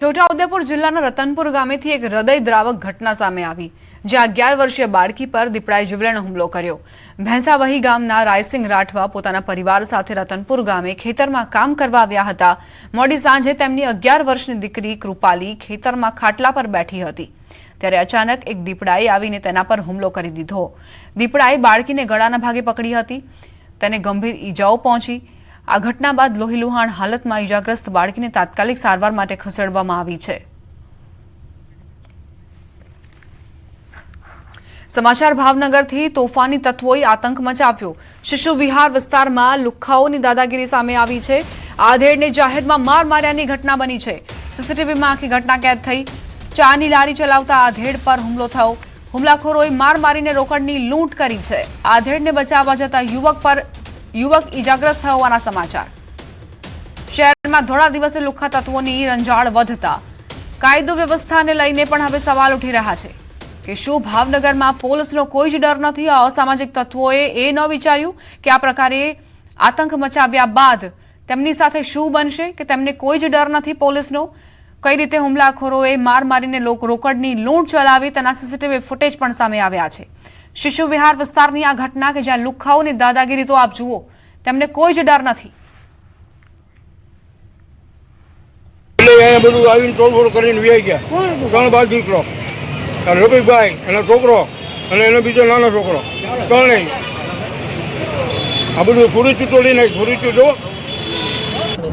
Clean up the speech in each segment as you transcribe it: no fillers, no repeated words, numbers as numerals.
છોટાઉદેપુર જિલ્લાના રતનપુર ગામેથી એક હૃદયદ્રાવક ઘટના સામે આવી, જ્યાં 11 વર્ષીય બાળકી પર દીપડાએ જીવલેણ હુમલો કર્યો। ભેંસાવહી ગામના રાયસિંગ રાઠવા પોતાના પરિવાર સાથે રતનપુર ગામે ખેતરમાં કામ કરવા આવ્યા હતા। મોડી સાંજે તેમની 11 વર્ષની દીકરી કૃપાલી ખેતરમાં ખાટલા પર બેઠી હતી, ત્યારે અચાનક એક દીપડાએ આવીને તેના પર હુમલો કરી દીધો। દીપડાએ બાળકીને ગળાના ભાગે પકડી હતી, તેને ગંભીર ઈજાઓ પહોંચી। આ ઘટના બાદ લોહીલુહાણ હાલતમાં ઈજાગ્રસ્ત બાળકીને તાત્કાલિક સારવાર માટે ખસેડવામાં આવી છે। સમાચાર ભાવનગરથી તોફાની તત્વોએ આતંક મચાવ્યો। શિશુ વિહાર વિસ્તારમાં લુખ્ખાઓની દાદાગીરી સામે આવી છે। આધેડને જાહેરમાં માર માર્યાની ઘટના બની છે। સીસીટીવીમાં આખી ઘટના કેદ થઈ। ચાની લારી ચલાવતા આધેડ પર હુમલો થયો। હુમલાખોરોએ માર મારીને રોકડની લૂંટ કરી છે। આધેડને બચાવવા જતા યુવક ઈજાગ્રસ્ત થયો હોવાના સમાચાર। શહેરમાં ધોળા દિવસે લુખ્ખા તત્વોની રંજાડ વધતા કાયદો વ્યવસ્થાને લઈને પણ હવે સવાલ ઉઠી રહ્યા છે કે શું ભાવનગરમાં પોલીસનો કોઈ જ ડર નથી? અસામાજિક તત્વોએ એ ન વિચાર્યું કે આ પ્રકારે આતંક મચાવ્યા બાદ તેમની સાથે શું બનશે, કે તેમને કોઈ જ ડર નથી પોલીસનો? કઈ રીતે હુમલાખોરોએ માર મારીને રોકડની લૂંટ ચલાવી તેના સીસીટીવી ફૂટેજ પણ સામે આવ્યા છે। શિશુ વિહાર વિસ્તારની આ ઘટના કે જ્યાં લુખ્ખાઓની દાદાગીરી તો આપ જુઓ, તેમને કોઈ જ ડર નથી। બધું આવીને તોડફોડ કરીને વ્યાઈ ગયા। 3 બાર દીકરો, રફીકભાઈ એનો છોકરો અને એનો બીજો નાનો છોકરો, ત્રણેય આ બધું ફોડી તોડી નાખી। ફોડી જો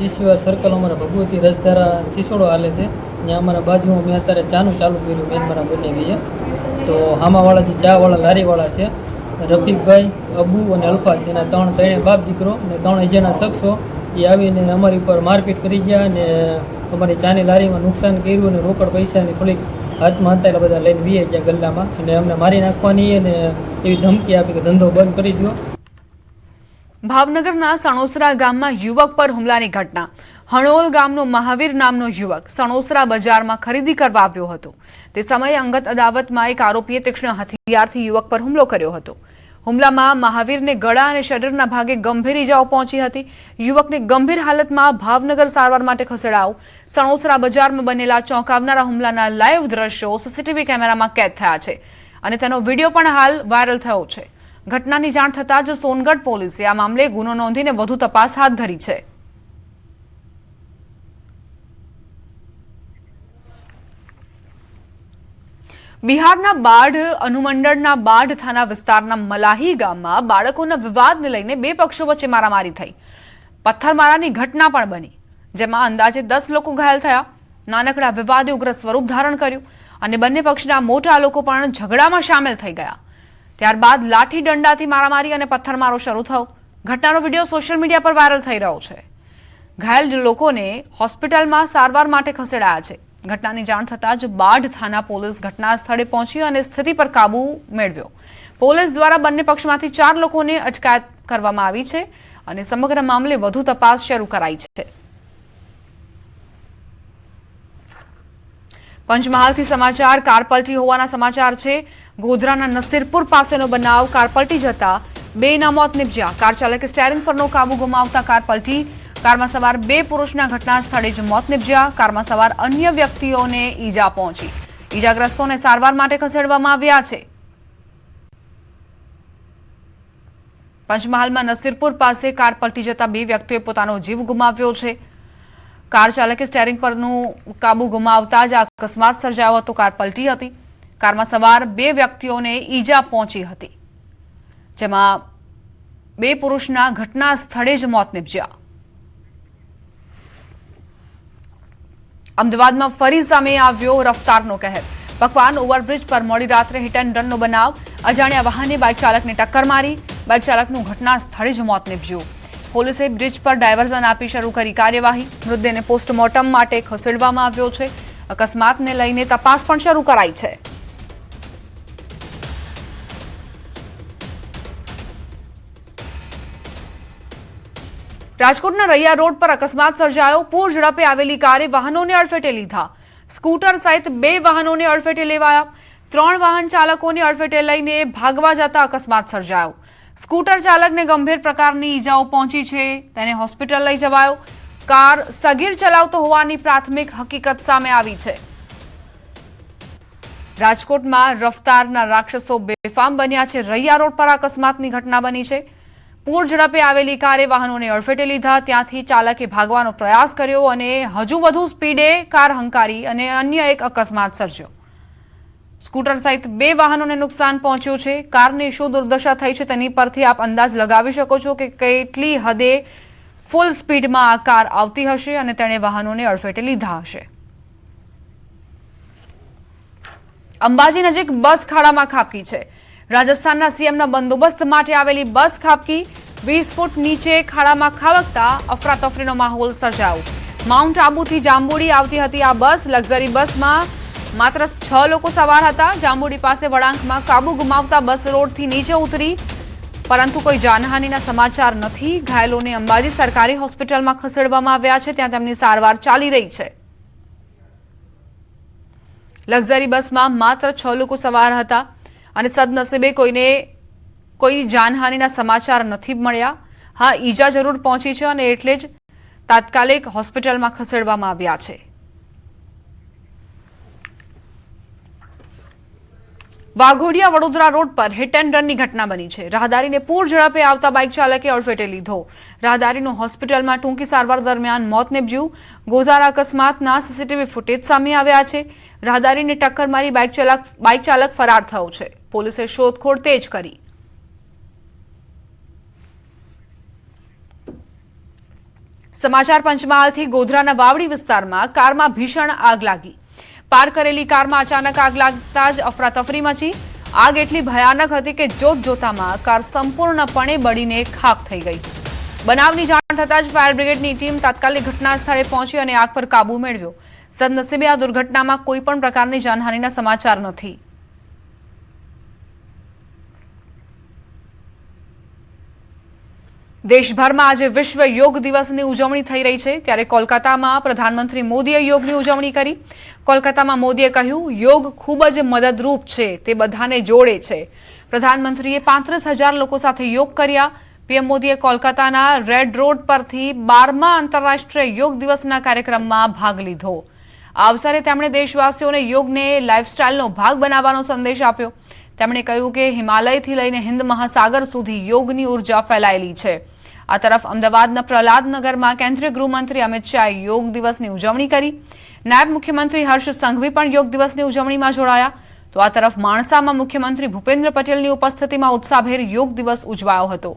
શિશુવાર સર્કલ અમારા ભગવતી રસધારા સિસોડો હાલે છે, ત્યાં અમારા બાજુમાં મેં અત્યારે ચાનું ચાલુ કર્યું મેન મારા બંને ભાઈએ। તો આમાવાળા જે ચાવાળા લારીવાળા છે રફીકભાઈ, અબુ અને અલ્ફાજ, એના ત્રણે બાપ દીકરો અને 3 અજાણા શખ્સો એ આવીને અમારી ઉપર મારપીટ કરી ગયા અને અમારી ચાની લારીમાં નુકસાન કર્યું અને રોકડ પૈસાની થોડીક હાથમાં હતા એટલે બધા લઈને વીએ ગયા ગલ્લામાં અને અમને મારી નાખવાની અને એવી ધમકી આપી કે ધંધો બંધ કરી દો। ભાવનગરના સણોસરા ગામમાં યુવક પર હુમલાની ઘટના। હણોલ ગામનો મહાવીર નામનો યુવક સણોસરા બજારમાં ખરીદી કરવા આવ્યો હતો। તે સમયે અંગત અદાવતમાં એક આરોપીએ તીક્ષ્ણ હથિયારથી યુવક પર હુમલો કર્યો હતો। હુમલામાં મહાવીરને ગળા અને શરીરના ભાગે ગંભીર ઈજાઓ પહોંચી હતી। યુવકને ગંભીર હાલતમાં ભાવનગર સારવાર માટે ખસેડાયો। સણોસરા બજારમાં બનેલા ચોંકાવનારા હુમલાના લાઈવ દ્રશ્યો સીસીટીવી કેમેરામાં કેદ થયા છે અને તેનો વિડીયો પણ હાલ વાયરલ થયો છે। ઘટનાની જાણ થતાં જ સોનગઢ પોલીસે આ મામલે ગુનો નોંધીને વધુ તપાસ હાથ ધરી છે। બિહારના બાઢ અનુમંડળના બાઢ થાના વિસ્તારના મલાહી ગામમાં બાળકોના વિવાદને લઈને 2 પક્ષો વચ્ચે મારામારી થઈ। પથ્થરમારાની ઘટના પણ બની, જેમાં અંદાજે 10 લોકો ઘાયલ થયા। નાનકડા વિવાદે ઉગ્ર સ્વરૂપ ધારણ કર્યું અને બંને પક્ષના મોટા લોકો પણ ઝઘડામાં સામેલ થઈ ગયા। ત્યારબાદ લાઠી દંડાથી મારામારી અને પથ્થરમારો શરૂ થયો। ઘટનાનો વિડીયો સોશિયલ મીડિયા પર વાયરલ થઈ રહ્યો છે। ઘાયલ લોકોને હોસ્પિટલમાં સારવાર માટે ખસેડાયા છે। ઘટનાની જાણ થતાં જ બાઢ થાના પોલીસ ઘટના સ્થળે પહોંચી અને સ્થિતિ પર કાબુ મેળવ્યો। પોલીસ દ્વારા બંને પક્ષમાંથી 4 લોકોને અટકાયત કરવામાં આવી છે અને સમગ્ર મામલે વધુ તપાસ શરૂ કરાઈ છે। પંચમહાલથી સમાચાર કાર પલટી હોવાના સમાચાર છે। ગોધરાના નસીરપુર પાસેનો બનાવ, કાર પલટી જતા 2ના મોત નિપજ્યા। કાર ચાલકે સ્ટીયરિંગ પરનો કાબુ ગુમાવતા કાર પલટી। કારમાં સવાર 2 પુરુષના ઘટના સ્થળે જ મોત નિપજ્યા। કારમાં સવાર અન્ય વ્યક્તિઓને ઈજા પહોંચી। ઈજાગ્રસ્તોને સારવાર માટે ખસેડવામાં આવ્યા છે। પંચમહાલમાં નસીરપુર પાસે કાર પલટી જતા 2 વ્યક્તિઓએ પોતાનો જીવ ગુમાવ્યો છે। કાર ચાલકે સ્ટીયરિંગ પરનું કાબુ ગુમાવતા જ અકસ્માત સર્જાયો હતો। કાર પલટી હતી। કારમાં સવાર 2 વ્યક્તિઓને ઈજા પહોંચી હતી, જેમાં 2 પુરુષના ઘટના સ્થળે જ મોત નિપજ્યા। અમદાવાદમાં ફરી સામે આવ્યો રફતારનો કહેર। પકવાન ઓવરબ્રિજ પર મોડી રાત્રે હિટ એન્ડ રનનો બનાવ। અજાણ્યા વાહને બાઇક ચાલકને ટક્કર મારી। બાઇક ચાલકનું ઘટના સ્થળે જ મોત નિપજ્યું। પોલીસે બ્રિજ પર ડાયવર્ઝન આપી શરૂ કરી કાર્યવાહી। મૃતદેહને પોસ્ટમોર્ટમ માટે ખસેડવામાં આવ્યો છે। અકસ્માતને લઈને તપાસ પણ શરૂ કરાઈ છે। રાજકોટના રૈયા રોડ પર અકસ્માત સર્જાયો। પૂર ઝડપે આવેલી કારે વાહનોને અડફેટે લીધા। સ્કૂટર સહિત 2 વાહનોને અડફેટે લેવાયા। 3 વાહન ચાલકોને અડફેટે લઈને ભાગવા જતા અકસ્માત સર્જાયો। સ્કૂટર ચાલકને ગંભીર પ્રકારની ઈજાઓ પહોંચી છે, તેને હોસ્પિટલ લઈ જવાયો। કાર સગીર ચલાવતો હોવાની પ્રાથમિક હકીકત સામે આવી છે. રાજકોટમાં રફતારના રાક્ષસો બેફામ બન્યા છે. રૈયા રોડ પર અકસ્માતની ઘટના બની છે. પૂર ઝડપે આવેલી કારે વાહનોને અડફેટે લીધા. ત્યાંથી ચાલકે ભાગવાનો પ્રયાસ કર્યો અને હજુ વધુ સ્પીડે કાર હંકારી અને અન્ય એક અકસ્માત સર્જ્યો. સ્કૂટર સહિત 2 વાહનોને નુકસાન પહોંચ્યું છે. કારની શું દુર્દશા થઈ છે તેની પરથી આપ અંદાજ લગાવી શકો છો કે કેટલી હદે ફૂલ સ્પીડમાં આ કાર આવતી હશે અને તેણે વાહનોને અડફેટે લીધા હશે. અંબાજી નજીક બસ ખાડામાં ખાબકી છે. રાજસ્થાનના સીએમના બંદોબસ્ત માટે આવેલી બસ ખાબકી. 20 ફૂટ નીચે ખાડામાં ખાબકતા અફરાતફરીનો માહોલ સર્જાયો. માઉન્ટ આબુથી જાંબુડી આવતી હતી આ બસ. લક્ઝરી બસમાં માત્ર 6 લોકો સવાર હતા. જાંબુડી પાસે વળાંકમાં કાબુ ગુમાવતા બસ રોડથી નીચે ઉતરી, પરંતુ કોઈ જાનહાનિના સમાચાર નથી. ઘાયલોને અંબાજી સરકારી હોસ્પિટલમાં ખસેડવામાં આવ્યા છે. ત્યાં તેમની સારવાર ચાલી રહી છે. લક્ઝરી બસમાં માત્ર 6 લોકો સવાર હતા અને સદનસીબે કોઈ જાનહાનિના સમાચાર નથી મળ્યા. હા, ઈજા જરૂર પહોંચી છે અને એટલે જ તાત્કાલિક હોસ્પિટલમાં ખસેડવામાં આવ્યા છે. વાઘોડિયા વડોદરા રોડ પર હિટ એન્ડ રનની ઘટના બની છે. રાહદારીને પૂર ઝડપે આવતા બાઇક ચાલકે અડફેટે લીધો. રાહદારીનું હોસ્પિટલમાં ટૂંકી સારવાર દરમિયાન મોત નીપજ્યું. ગોઝારા અકસ્માતના સીસીટીવી ફૂટેજ સામે આવ્યા છે. રાહદારીને ટક્કર મારી બાઇક ચાલક ફરાર થયો છે. પોલીસે શોધખોળ તેજ કરી. સમાચાર પંચમહાલથી ગોધરાના વાવડી વિસ્તારમાં કારમાં ભીષણ આગ લાગી. પાર્ક કરેલી કારમાં અચાનક આગ લાગતા જ અફરાતફરી મચી. આગ એટલી ભયાનક હતી કે જોતજોતામાં કાર સંપૂર્ણપણે બળીને ખાખ થઈ ગઈ. બનાવની જાણ થતાં જ ફાયર બ્રિગેડની ટીમ તાત્કાલિક ઘટના સ્થળે પહોંચી અને આગ પર કાબુ મેળવ્યો. સદનસીબે આ દુર્ઘટનામાં કોઈ પણ પ્રકારની જાનહાનિના સમાચાર નથી. દેશભરમાં આજે વિશ્વ યોગ દિવસની ઉજવણી થઈ રહી છે. ત્યારે કોલકાતામાં પ્રધાનમંત્રી મોદીએ યોગની ઉજવણી કરી. કોલકાતામાં મોદીએ કહ્યું, યોગ ખૂબ જ મદદરૂપ છે, તે બધાને જોડે છે. પ્રધાનમંત્રીએ 35,000 લોકો સાથે યોગ કર્યા. પીએમ મોદીએ કોલકાતાના રેડ રોડ પરથી 12મા આંતરરાષ્ટ્રીય યોગ દિવસના કાર્યક્રમમાં ભાગ લીધો. આ અવસરે તેમણે દેશવાસીઓને યોગને લાઇફસ્ટાઇલનો ભાગ બનાવવાનો સંદેશ આપ્યો. તેમણે કહ્યું કે હિમાલયથી લઈને હિન્દ મહાસાગર સુધી યોગની ઉર્જા ફેલાયેલી છે. આ તરફ અમદાવાદના પ્રહલાદનગરમાં કેન્દ્રીય ગૃહમંત્રી અમિત શાહે યોગ દિવસની ઉજવણી કરી. નાયબ મુખ્યમંત્રી હર્ષ સંઘવી પણ યોગ દિવસની ઉજવણીમાં જોડાયા. તો આ તરફ માણસામાં મુખ્યમંત્રી ભૂપેન્દ્ર પટેલની ઉપસ્થિતિમાં ઉત્સાહભેર યોગ દિવસ ઉજવાયો હતો.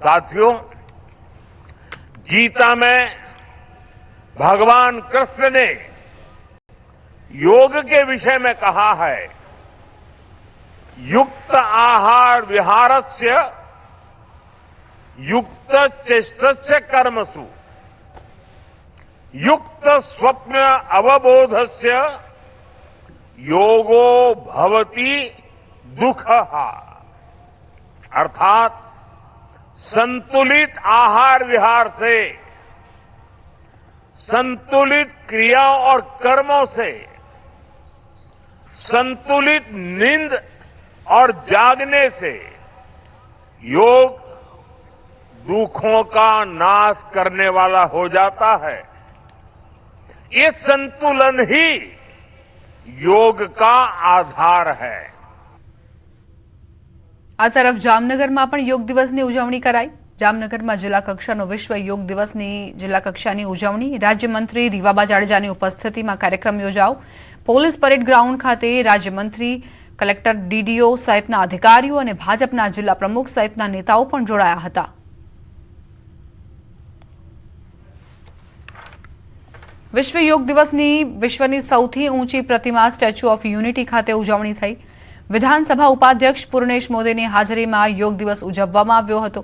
साथियों, गीता में भगवान कृष्ण ने योग के विषय में कहा है, युक्त आहार विहारस्य युक्त चेष्टस्य कर्मसु युक्त स्वप्न अवबोधस्य योगो भवति दुःखः. अर्थात संतुलित आहार विहार से, संतुलित क्रियाओं और कर्मों से, संतुलित नींद और जागने से योग दुखों का नाश करने वाला हो जाता है. ये संतुलन ही योग का आधार है. આ તરફ જામનગરમાં પણ યોગ દિવસની ઉજવણી કરાઈ. જામનગરમાં જિલ્લા કક્ષાનો વિશ્વ યોગ દિવસની જિલ્લા કક્ષાની ઉજવણી રાજ્યમંત્રી રીવાબા જાડેજાની ઉપસ્થિતિમાં કાર્યક્રમ યોજાયો. પોલીસ પરેડ ગ્રાઉન્ડ ખાતે રાજ્યમંત્રી, કલેક્ટર, ડીડીઓ સહિતના અધિકારીઓ અને ભાજપના જિલ્લા પ્રમુખ સહિતના નેતાઓ પણ જોડાયા હતા. વિશ્વ યોગ દિવસની વિશ્વની સૌથી ઊંચી પ્રતિમા સ્ટેચ્યુ ઓફ યુનિટી ખાતે ઉજવણી થઈ. વિધાનસભા ઉપાધ્યક્ષ પૂર્ણેશ મોદીની હાજરીમાં યોગ દિવસ ઉજવવામાં આવ્યો હતો.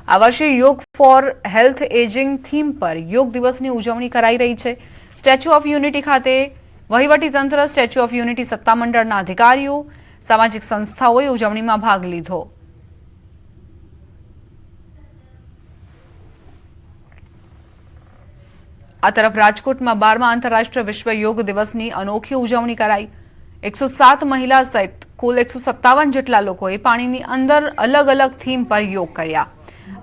આ વર્ષે યોગ ફોર હેલ્થ એજિંગ થીમ પર યોગ દિવસની ઉજવણી કરાઈ રહી છે. સ્ટેચ્યુ ઓફ યુનિટી ખાતે વહીવટીતંત્ર, સ્ટેચ્યુ ઓફ યુનિટી સત્તામંડળના અધિકારીઓ, સામાજિક સંસ્થાઓએ ઉજવણીમાં ભાગ લીધો. આ તરફ રાજકોટમાં 12મા આંતરરાષ્ટ્રીય વિશ્વ યોગ દિવસની અનોખી ઉજવણી કરાઈ. 107 મહિલા સહિત કુલ 157 જેટલા લોકોએ પાણીની અંદર અલગ અલગ થીમ પર યોગ કર્યા.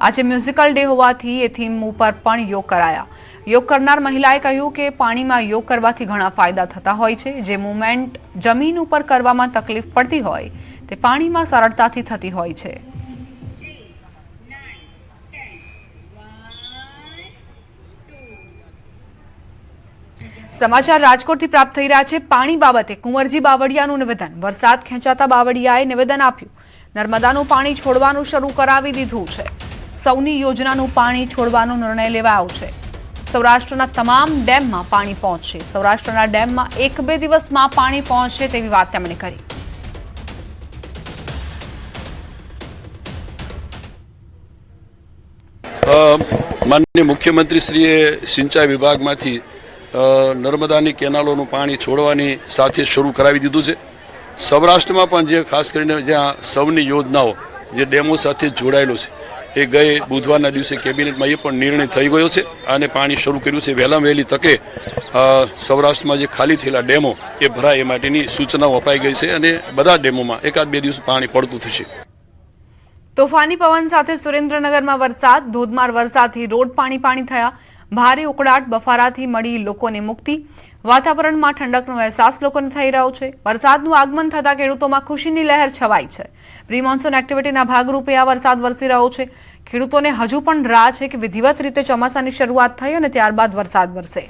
આજે મ્યુઝિકલ ડે હોવાથી એ થીમ ઉપર પણ યોગ કરાયા. યોગ કરનાર મહિલાએ કહ્યું કે પાણીમાં યોગ કરવાથી ઘણા ફાયદા થતા હોય છે. જે મૂવમેન્ટ જમીન ઉપર કરવામાં તકલીફ પડતી હોય તે પાણીમાં સરળતાથી થતી હોય છે. સમાચાર રાજકોટથી પ્રાપ્ત થઈ રહ્યા છે. પાણી બાબતે કુંવરજી બાવળિયાનું નિવેદન. વરસાદ ખેંચાતા બાવળિયાએ નિવેદન આપ્યું. નર્મદાનું પાણી છોડવાનું શરૂ કરાવી દીધું છે. સૌની યોજનાનું પાણી છોડવાનો નિર્ણય લેવાયો છે. સૌરાષ્ટ્રના તમામ ડેમમાં પાણી પહોંચશે. સૌરાષ્ટ્રના ડેમમાં 1-2 દિવસમાં પાણી પહોંચશે તેવી વાત તેમણે કરી. માનનીય મુખ્યમંત્રીશ્રીએ સિંચાઈ વિભાગમાંથી નર્મદાની કેનાલોનું પાણી છોડવાની સાથે શરૂ કરાવી દીધું છે. સૌરાષ્ટ્રમાં પણ જે ખાસ કરીને જ્યાં સૌની યોજનાઓ જે ડેમો સાથે જોડાયેલો છે એ ગઈ બુધવારના દિવસે કેબિનેટમાં એ પણ નિર્ણય થઈ ગયો છે અને પાણી શરૂ કર્યું છે. વહેલામાં વહેલી તકે સૌરાષ્ટ્રમાં જે ખાલી થયેલા ડેમો એ ભરાય એ માટેની સૂચનાઓ અપાઈ ગઈ છે અને બધા ડેમોમાં 1-2 દિવસ પાણી પડતું થશે. તોફાની પવન સાથે સુરેન્દ્રનગરમાં વરસાદ. ધોધમાર વરસાદથી રોડ પાણી થયા. ભારે ઉકળાટ બફારાથી મળી લોકોને મુક્તિ. વાતાવરણમાં ઠંડકનો અહેસાસ લોકોને થઈ રહ્યો છે. વરસાદનું આગમન થતાં ખેડૂતોમાં ખુશીની લહેર છવાઈ છે. પ્રી મોન્સૂન એક્ટિવિટીના ભાગરૂપે આ વરસાદ વરસી રહ્યો છે. ખેડૂતોને હજુ પણ રાહ છે કે વિધિવત રીતે ચોમાસાની શરૂઆત થઈ અને ત્યારબાદ વરસાદ વરસે.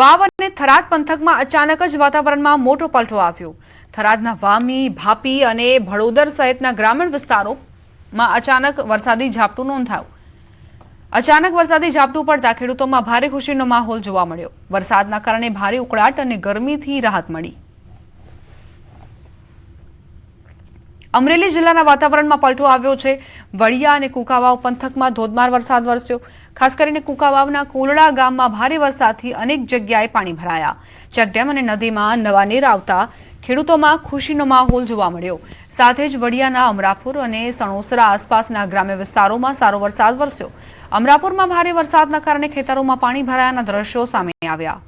વાવ અને થરાદ પંથકમાં અચાનક જ વાતાવરણમાં મોટો પલટો આવ્યો. થરાદના વામી, ભાપી અને ભડોદર સહિતના ગ્રામીણ વિસ્તારોમાં અચાનક વરસાદી ઝાપટું નોંધાયું. અચાનક વરસાદી ઝાપટું પડતા ખેડૂતોમાં ભારે ખુશીનો માહોલ જોવા મળ્યો. વરસાદના કારણે ભારે ઉકળાટ અને ગરમીથી રાહત મળી. અમરેલી જિલ્લાના વાતાવરણમાં પલટો આવ્યો છે. વડિયા અને કુંકાવાવ પંથકમાં ધોધમાર વરસાદ વરસ્યો. ખાસ કરીને કુંકાવાવના કોલડા ગામમાં ભારે વરસાદથી અનેક જગ્યાએ પાણી ભરાયા. ચેકડેમ અને નદીમાં નવા નીર આવતા ખેડૂતોમાં ખુશીનો માહોલ જોવા મળ્યો. સાથે જ વડિયાના અમરાપુર અને સણોસરા આસપાસના ગ્રામ્ય વિસ્તારોમાં સારો વરસાદ વરસ્યો. અમરાપુરમાં ભારે વરસાદના કારણે ખેતરોમાં પાણી ભરાયાના દ્રશ્યો સામે આવ્યા.